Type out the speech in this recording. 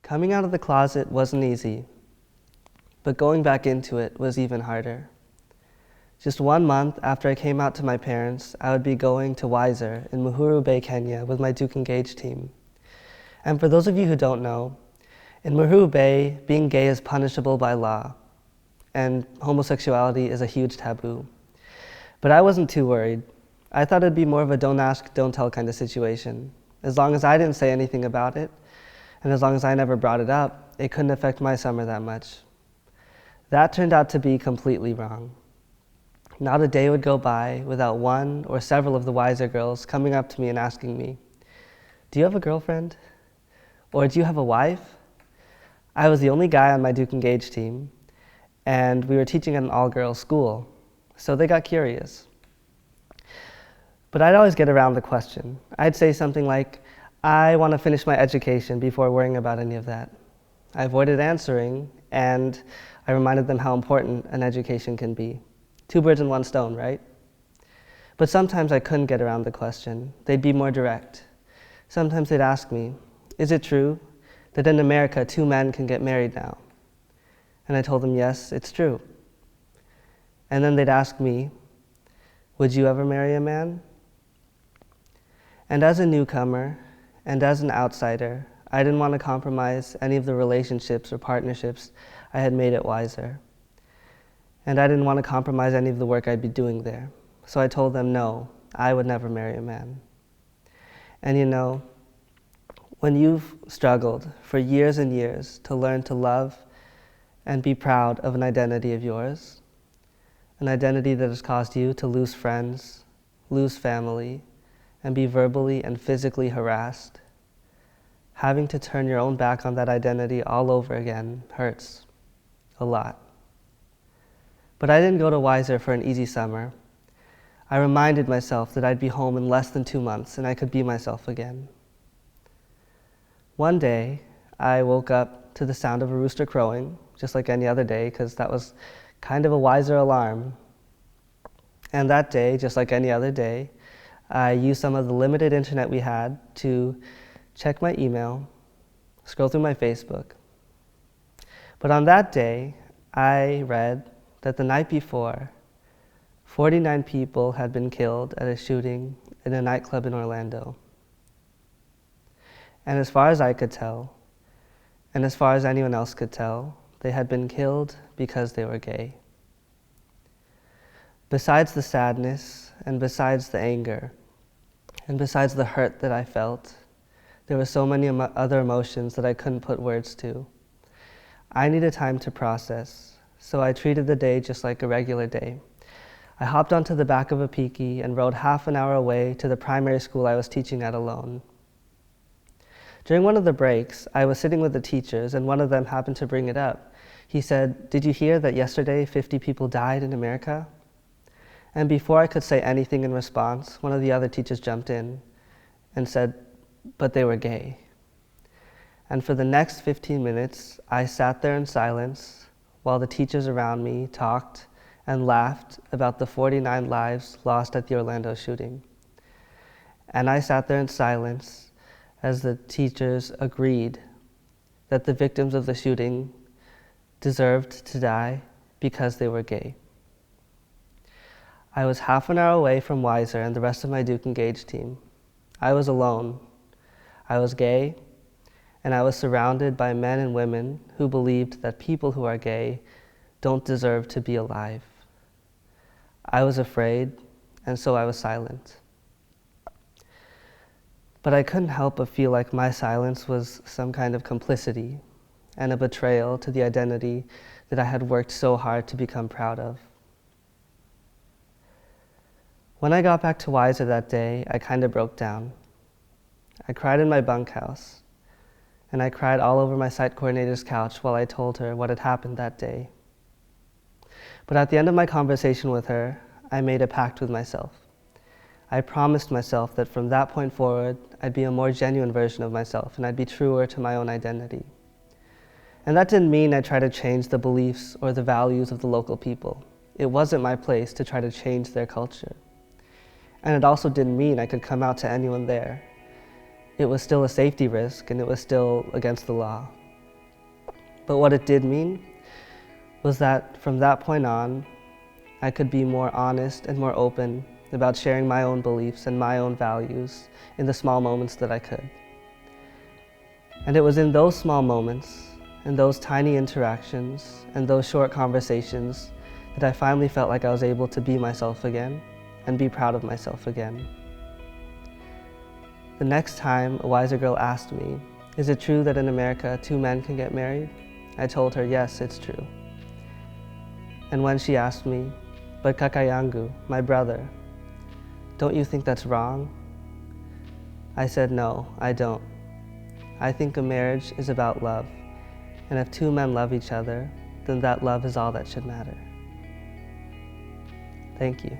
Coming out of the closet wasn't easy, but going back into it was even harder. Just 1 month after I came out to my parents, I would be going to WISER in Uhuru Bay, Kenya with my DukeEngage team. And for those of you who don't know, in Uhuru Bay, being gay is punishable by law, and homosexuality is a huge taboo. But I wasn't too worried. I thought it'd be more of a don't ask, don't tell kind of situation. As long as I didn't say anything about it, and as long as I never brought it up, it couldn't affect my summer that much. That turned out to be completely wrong. Not a day would go by without one or several of the WISER girls coming up to me and asking me, "Do you have a girlfriend? Or do you have a wife?" I was the only guy on my DukeEngage team, and we were teaching at an all-girls school, so they got curious. But I'd always get around the question. I'd say something like, "I want to finish my education before worrying about any of that." I avoided answering, and I reminded them how important an education can be. 2 birds in 1 stone, right? But sometimes I couldn't get around the question. They'd be more direct. Sometimes they'd ask me, "Is it true that in America 2 men can get married now?" And I told them, yes, it's true. And then they'd ask me, "Would you ever marry a man?" And as a newcomer, and as an outsider, I didn't want to compromise any of the relationships or partnerships I had made at WISER. And I didn't want to compromise any of the work I'd be doing there. So I told them, no, I would never marry a man. And you know, when you've struggled for years and years to learn to love and be proud of an identity of yours, an identity that has caused you to lose friends, lose family, and be verbally and physically harassed, having to turn your own back on that identity all over again hurts a lot. But I didn't go to WISER for an easy summer. I reminded myself that I'd be home in less than 2 months and I could be myself again. One day, I woke up to the sound of a rooster crowing, just like any other day, because that was kind of a WISER alarm. And that day, just like any other day, I used some of the limited internet we had to check my email, scroll through my Facebook. But on that day, I read that the night before, 49 people had been killed at a shooting in a nightclub in Orlando. And as far as I could tell, and as far as anyone else could tell, they had been killed because they were gay. Besides the sadness, and besides the anger, and besides the hurt that I felt, there were so many other emotions that I couldn't put words to. I needed time to process, so I treated the day just like a regular day. I hopped onto the back of a peaky and rode half an hour away to the primary school I was teaching at alone. During one of the breaks, I was sitting with the teachers and one of them happened to bring it up. He said, "Did you hear that yesterday 50 people died in America?" And before I could say anything in response, one of the other teachers jumped in and said, "But they were gay." And for the next 15 minutes, I sat there in silence while the teachers around me talked and laughed about the 49 lives lost at the Orlando shooting. And I sat there in silence as the teachers agreed that the victims of the shooting deserved to die because they were gay. I was half an hour away from WISER and the rest of my DukeEngage team. I was alone. I was gay, and I was surrounded by men and women who believed that people who are gay don't deserve to be alive. I was afraid, and so I was silent. But I couldn't help but feel like my silence was some kind of complicity and a betrayal to the identity that I had worked so hard to become proud of. When I got back to WISER that day, I kind of broke down. I cried in my bunkhouse, and I cried all over my site coordinator's couch while I told her what had happened that day. But at the end of my conversation with her, I made a pact with myself. I promised myself that from that point forward, I'd be a more genuine version of myself and I'd be truer to my own identity. And that didn't mean I'd try to change the beliefs or the values of the local people. It wasn't my place to try to change their culture. And it also didn't mean I could come out to anyone there. It was still a safety risk and it was still against the law. But what it did mean was that from that point on, I could be more honest and more open about sharing my own beliefs and my own values in the small moments that I could. And it was in those small moments, in those tiny interactions, and those short conversations that I finally felt like I was able to be myself again and be proud of myself again. The next time a WISER girl asked me, "Is it true that in America 2 men can get married?" I told her, yes, it's true. And when she asked me, "But kaka yangu, my brother, don't you think that's wrong?" I said, no, I don't. I think a marriage is about love, and if 2 men love each other, then that love is all that should matter. Thank you.